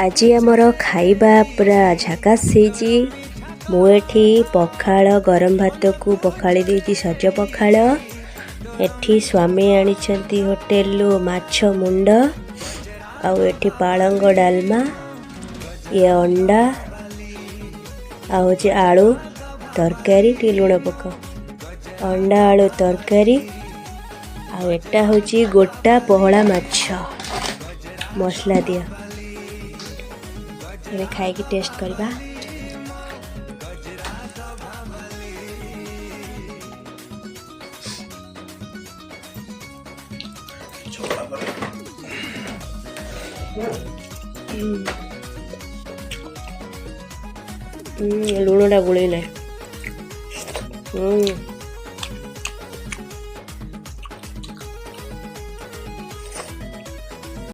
आज आमर खाइबा पूरा झकास होइछि। मु एठी पखाळ गरम भात को पखाळी देइछि सज पखाळ। एठी स्वामी आनिछंती होटेल माछ मुंड आउ एठी पालंग डालमा ये अंडा आउ जे आलू तरकारी टी लुण पक अंडा आलू तरकारी आउ एटा होची गोटा पहला माछ मसला दिया। ये खाई की टेस्ट करबा। लुणटा गुड़ी ना।